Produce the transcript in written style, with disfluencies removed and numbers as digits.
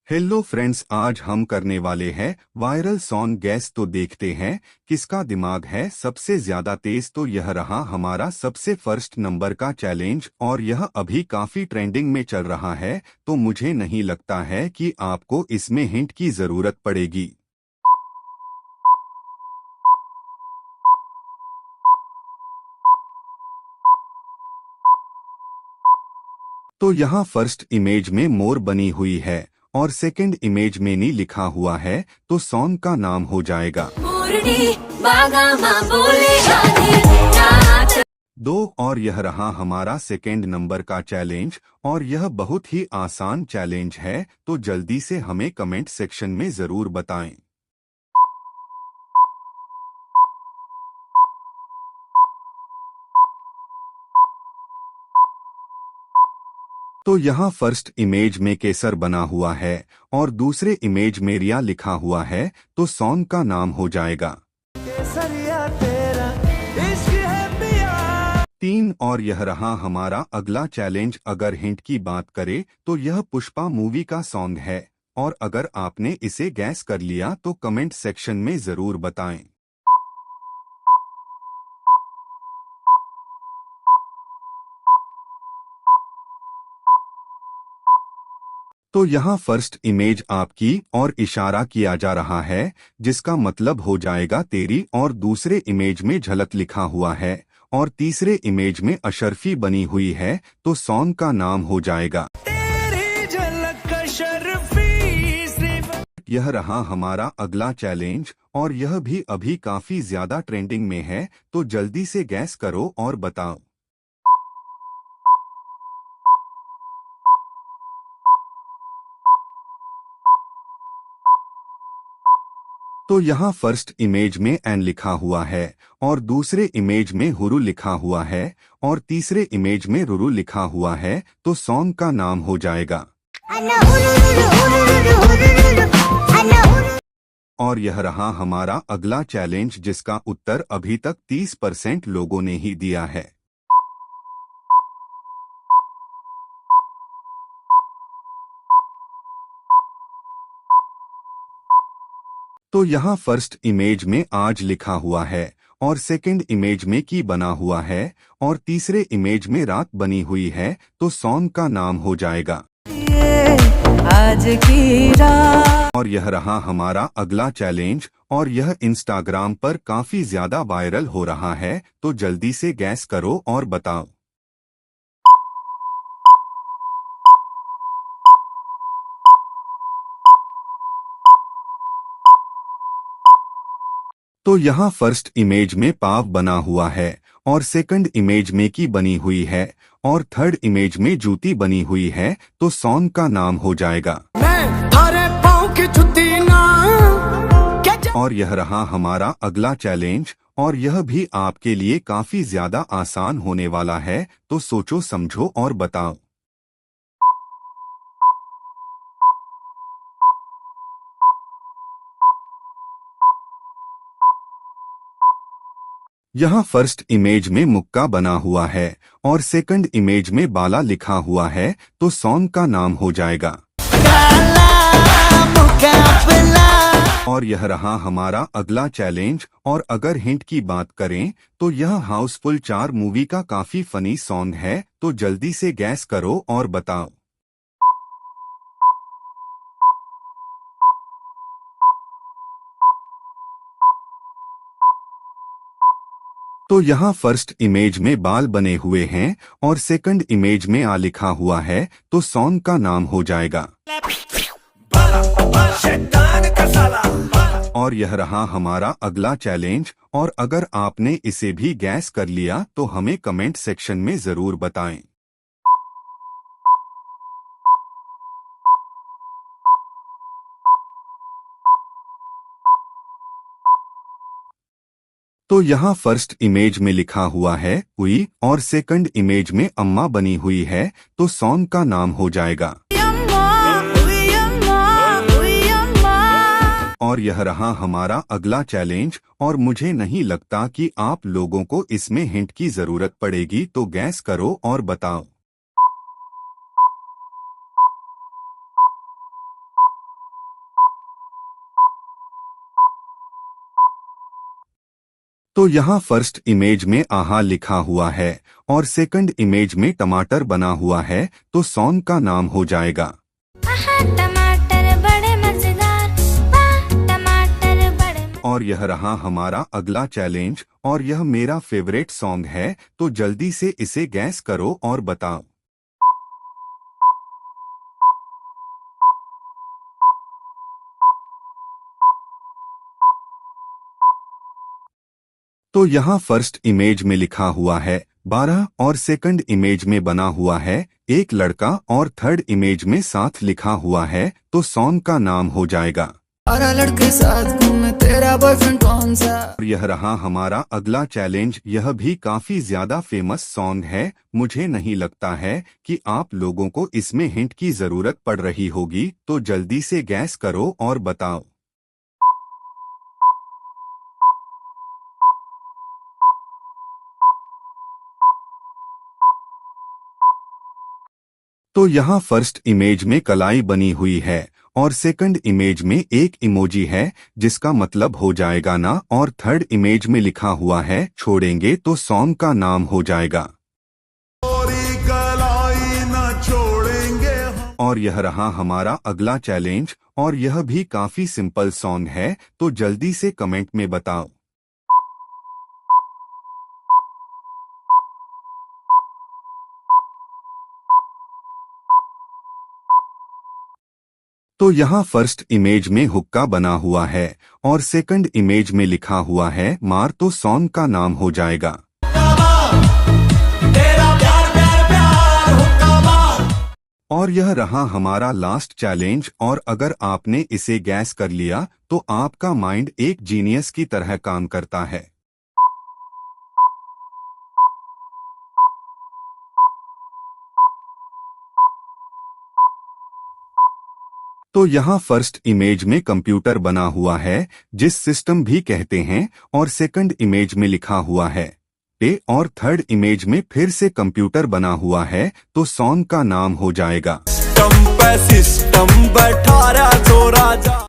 Hello friends, आज हम करने वाले हैं वायरल सॉन्ग गैस। तो देखते हैं किसका दिमाग है सबसे ज्यादा तेज। तो यह रहा हमारा सबसे फर्स्ट नंबर का चैलेंज और यह अभी काफी ट्रेंडिंग में चल रहा है। तो मुझे नहीं लगता है कि आपको इसमें हिंट की जरूरत पड़ेगी। तो यहाँ फर्स्ट इमेज में मोर बनी हुई है और सेकंड इमेज में नी लिखा हुआ है। तो सॉन्ग का नाम हो जाएगा दो। और यह रहा हमारा सेकंड नंबर का चैलेंज और यह बहुत ही आसान चैलेंज है। तो जल्दी से हमें कमेंट सेक्शन में जरूर बताएं। तो यहाँ फर्स्ट इमेज में केसर बना हुआ है और दूसरे इमेज में रिया लिखा हुआ है। तो सॉन्ग का नाम हो जाएगा केसरिया तेरा इश्क है पिया। तीन। और यह रहा हमारा अगला चैलेंज। अगर हिंट की बात करें तो यह पुष्पा मूवी का सॉन्ग है और अगर आपने इसे गैस कर लिया तो कमेंट सेक्शन में जरूर बताएं। तो यहाँ फर्स्ट इमेज आपकी और इशारा किया जा रहा है जिसका मतलब हो जाएगा तेरी, और दूसरे इमेज में झलक लिखा हुआ है और तीसरे इमेज में अशरफी बनी हुई है। तो सॉन्ग का नाम हो जाएगा तेरी झलक अशरफी सिर्फ। यह रहा हमारा अगला चैलेंज और यह भी अभी काफी ज्यादा ट्रेंडिंग में है। तो जल्दी से गैस करो और बताओ। तो यहाँ फर्स्ट इमेज में एन लिखा हुआ है और दूसरे इमेज में हुरु लिखा हुआ है और तीसरे इमेज में रुरु लिखा हुआ है। तो सॉन्ग का नाम हो जाएगा और यह रहा हमारा अगला चैलेंज जिसका उत्तर अभी तक 30% लोगों ने ही दिया है। तो यहाँ फर्स्ट इमेज में आज लिखा हुआ है और सेकंड इमेज में की बना हुआ है और तीसरे इमेज में रात बनी हुई है। तो सॉन्ग का नाम हो जाएगा आज की रात। और यह रहा हमारा अगला चैलेंज और यह इंस्टाग्राम पर काफी ज्यादा वायरल हो रहा है। तो जल्दी से गैस करो और बताओ। तो यहाँ फर्स्ट इमेज में पाव बना हुआ है और सेकंड इमेज में की बनी हुई है और थर्ड इमेज में जूती बनी हुई है। तो सॉन्ग का नाम हो जाएगा मैं थारे पाँव की जूती ना। और यह रहा हमारा अगला चैलेंज और यह भी आपके लिए काफी ज्यादा आसान होने वाला है। तो सोचो समझो और बताओ। यहाँ फर्स्ट इमेज में मुक्का बना हुआ है और सेकंड इमेज में बाला लिखा हुआ है। तो सॉन्ग का नाम हो जाएगा और यह रहा हमारा अगला चैलेंज। और अगर हिंट की बात करें तो यह हाउसफुल 4 मूवी का काफी फनी सॉन्ग है। तो जल्दी से गैस करो और बताओ। तो यहाँ फर्स्ट इमेज में बाल बने हुए हैं और सेकंड इमेज में आ लिखा हुआ है। तो सॉन्ग का नाम हो जाएगा और यह रहा हमारा अगला चैलेंज। और अगर आपने इसे भी गैस कर लिया तो हमें कमेंट सेक्शन में जरूर बताएं। तो यहाँ फर्स्ट इमेज में लिखा हुआ है उई और सेकंड इमेज में अम्मा बनी हुई है। तो सॉन्ग का नाम हो जाएगा और यह रहा हमारा अगला चैलेंज और मुझे नहीं लगता कि आप लोगों को इसमें हिंट की जरूरत पड़ेगी। तो गैस करो और बताओ। तो यहाँ फर्स्ट इमेज में आहा लिखा हुआ है और सेकंड इमेज में टमाटर बना हुआ है, तो सॉन्ग का नाम हो जाएगा आहा टमाटर बड़े मजेदार, वाह टमाटर बड़े। और यह रहा हमारा अगला चैलेंज और यह मेरा फेवरेट सॉन्ग है, तो जल्दी से इसे गैस करो और बताओ। तो यहाँ फर्स्ट इमेज में लिखा हुआ है 12 और सेकंड इमेज में बना हुआ है एक लड़का और थर्ड इमेज में साथ लिखा हुआ है, तो सॉन्ग का नाम हो जाएगा 12 लड़के साथ घूमे, तेरा बॉयफ्रेंड कौन सा। और यह रहा हमारा अगला चैलेंज। यह भी काफी ज्यादा फेमस सॉन्ग है। मुझे नहीं लगता है कि आप लोगों को इसमें हिंट की जरूरत पड़ रही होगी, तो जल्दी से गैस करो और बताओ। तो यहाँ फर्स्ट इमेज में कलाई बनी हुई है और सेकंड इमेज में एक इमोजी है जिसका मतलब हो जाएगा ना, और थर्ड इमेज में लिखा हुआ है छोड़ेंगे, तो सॉन्ग का नाम हो जाएगा कलाई न छोड़ेंगे। और यह रहा हमारा अगला चैलेंज और यह भी काफी सिंपल सॉन्ग है, तो जल्दी से कमेंट में बताओ। तो यहाँ फर्स्ट इमेज में हुक्का बना हुआ है और सेकंड इमेज में लिखा हुआ है मार, तो सॉन्ग का नाम हो जाएगा तेरा प्यार प्यार प्यार हुक्का मार। और यह रहा हमारा लास्ट चैलेंज, और अगर आपने इसे गैस कर लिया तो आपका माइंड एक जीनियस की तरह काम करता है। तो यहाँ फर्स्ट इमेज में कंप्यूटर बना हुआ है जिस सिस्टम भी कहते हैं, और सेकंड इमेज में लिखा हुआ है पे, और थर्ड इमेज में फिर से कंप्यूटर बना हुआ है, तो सॉन्ग का नाम हो जाएगा सिस्टम पे सिस्टम बैठा रहा तो राजा।